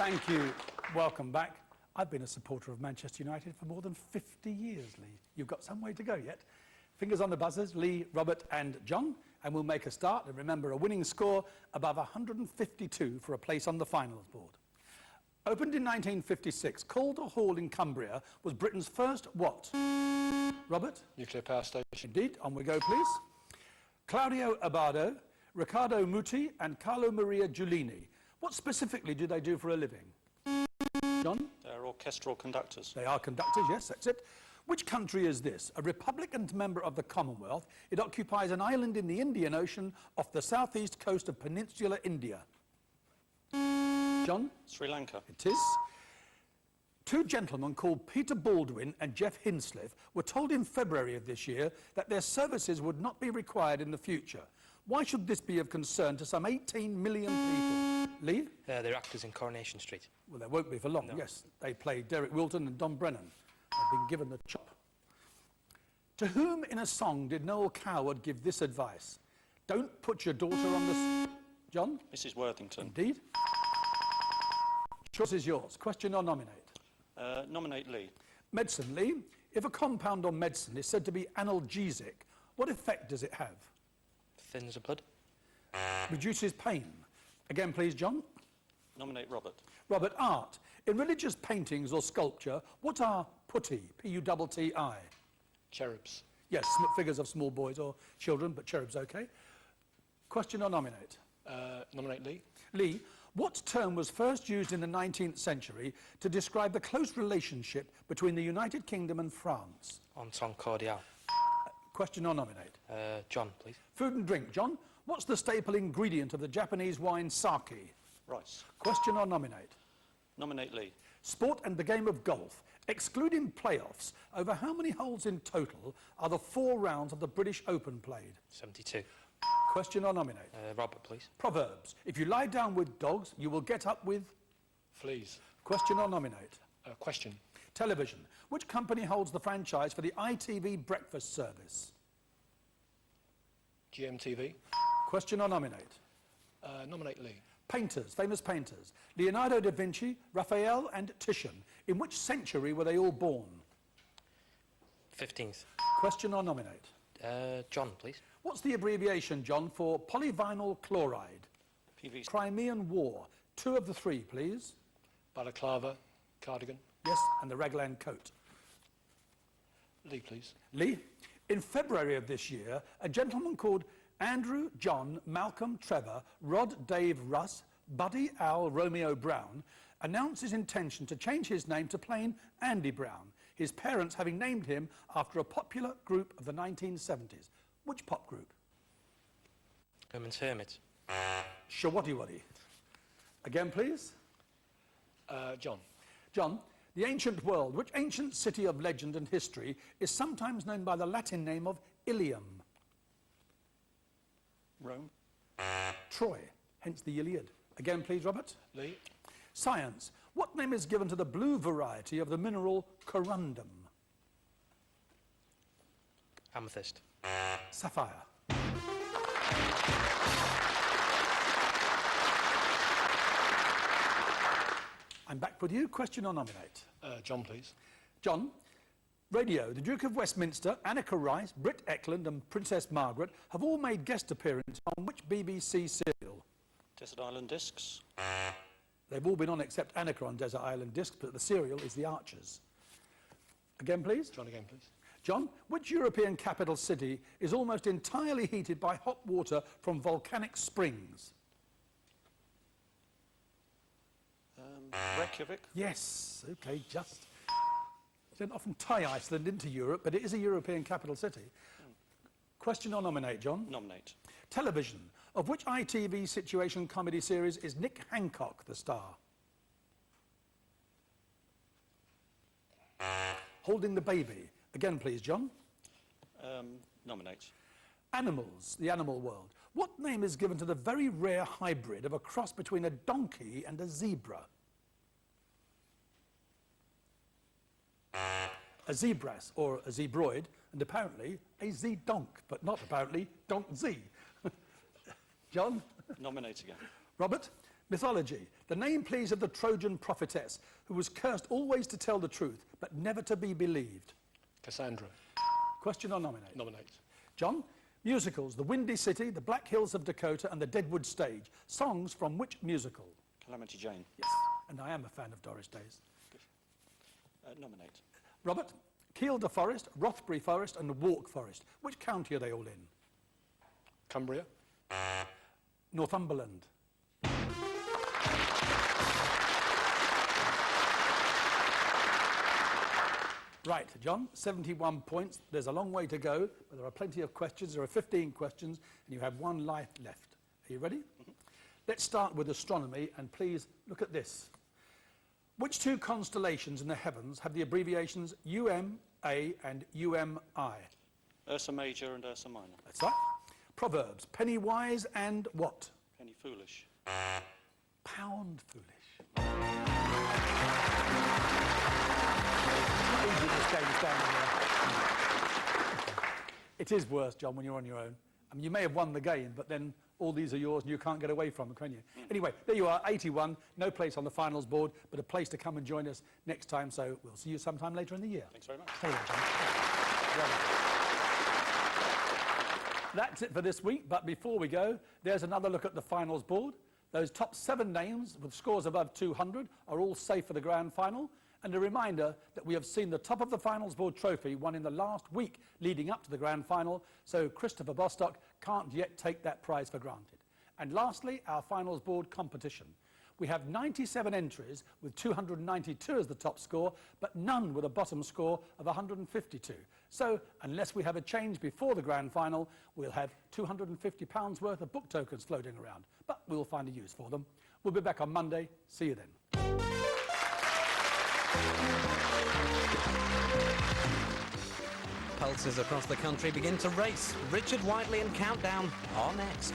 Thank you. Welcome back. I've been a supporter of Manchester United for more than 50 years, Lee. You've got some way to go yet. Fingers on the buzzers, Lee, Robert and John, and we'll make a start. And remember, a winning score above 152 for a place on the finals board. Opened in 1956, Calder Hall in Cumbria was Britain's first what? Robert? Nuclear power station. Indeed. On we go, please. Claudio Abbado, Riccardo Muti and Carlo Maria Giulini. What specifically do they do for a living? John? They're orchestral conductors. They are conductors, yes, that's it. Which country is this? A republic and member of the Commonwealth. It occupies an island in the Indian Ocean off the southeast coast of peninsular India. John? Sri Lanka. It is. Two gentlemen called Peter Baldwin and Jeff Hinsliff were told in February of this year that their services would not be required in the future. Why should this be of concern to some 18 million people? Lee? They're actors in Coronation Street. Well, they won't be for long, No. yes. They play Derek Wilton and Don Brennan. They've been given the chop. To whom in a song did Noel Coward give this advice? Don't put your daughter on the... John? Mrs. Worthington. Indeed. Choice is yours. Question or nominate? Nominate Lee. Medicine, Lee. If a compound or medicine is said to be analgesic, what effect does it have? Thins the blood. Reduces pain. Again, please, John. Nominate Robert. Robert, art. In religious paintings or sculpture, what are putti? P-U-T-T-I. Cherubs. Yes, figures of small boys or children, but cherubs, okay. Question or nominate? Nominate Lee. Lee, what term was first used in the 19th century to describe the close relationship between the United Kingdom and France? Entente cordiale. Question or nominate? John, please. Food and drink. John, what's the staple ingredient of the Japanese wine sake? Rice. Question or nominate? Nominate Lee. Sport and the game of golf. Excluding playoffs, over how many holes in total are the 4 rounds of the British Open played? 72. Question or nominate? Robert, please. Proverbs. If you lie down with dogs, you will get up with... Fleas. Question or nominate? Question. Television. Which company holds the franchise for the ITV breakfast service? GMTV. Question or nominate? Nominate Lee. Painters, famous painters. Leonardo da Vinci, Raphael and Titian. In which century were they all born? 15th. Question or nominate? John, please. What's the abbreviation, John, for polyvinyl chloride? PVC. Crimean War. 2 of the 3, please. Balaclava. Cardigan. Yes, and the raglan coat. Lee, please. Lee, in February of this year, a gentleman called Andrew, John, Malcolm, Trevor, Rod, Dave, Russ, Buddy, Al, Romeo Brown announced his intention to change his name to plain Andy Brown, his parents having named him after a popular group of the 1970s. Which pop group? Herman's Hermit. Shawati Wadi. Again, please. John. John, the ancient world, which ancient city of legend and history is sometimes known by the Latin name of Ilium? Rome. Troy, hence the Iliad. Again, please, Robert. Lee. Science. What name is given to the blue variety of the mineral corundum? Amethyst. Sapphire. I'm back with you. Question or nominate? John, please. John, radio. The Duke of Westminster, Annika Rice, Britt Ekland and Princess Margaret have all made guest appearances on which BBC serial? Desert Island Discs. They've all been on except Annika on Desert Island Discs, but the serial is The Archers. Again, please. John again, please. John, which European capital city is almost entirely heated by hot water from volcanic springs? Reykjavik. Yes, okay, just. You don't often tie Iceland into Europe, but it is a European capital city. Question or nominate, John? Nominate. Television. Of which ITV situation comedy series is Nick Hancock the star? Holding the Baby. Again, please, John. Nominate. Animals, the animal world. What name is given to the very rare hybrid of a cross between a donkey and a zebra? A zebras, or a zebroid, and apparently a z-donk, but not apparently donk-z. John? Nominate again. Robert? Mythology. The name, please, of the Trojan prophetess who was cursed always to tell the truth, but never to be believed. Cassandra. Question or nominate? Nominate. John? Musicals. The Windy City, The Black Hills of Dakota and The Deadwood Stage. Songs from which musical? Calamity Jane. Yes. And I am a fan of Doris Day's. Nominate. Robert? Kielder Forest, Rothbury Forest and Walk Forest. Which county are they all in? Cumbria. Northumberland. Right, John, 71 points. There's a long way to go, but there are plenty of questions. There are 15 questions, and you have one life left. Are you ready? Mm-hmm. Let's start with astronomy, and please look at this. Which two constellations in the heavens have the abbreviations UMA and UMI? Ursa Major and Ursa Minor. That's right. Proverbs, penny wise and what? Penny Foolish. Pound foolish. Easy this game standing there. It is worse, John, when you're on your own. I mean, you may have won the game, but then all these are yours and you can't get away from them, can you? Anyway, there you are, 81. No place on the finals board, but a place to come and join us next time. So we'll see you sometime later in the year. Thanks very much. Hey there, John. That's it for this week, but before we go, there's another look at the finals board. Those top 7 names with scores above 200 are all safe for the grand final. And a reminder that we have seen the top of the finals board trophy won in the last week leading up to the grand final, so Christopher Bostock can't yet take that prize for granted. And lastly, our finals board competition. We have 97 entries with 292 as the top score, but none with a bottom score of 152. So, unless we have a change before the grand final, we'll have £250 worth of book tokens floating around. But we'll find a use for them. We'll be back on Monday. See you then. Pulses across the country begin to race. Richard Whiteley and Countdown are next.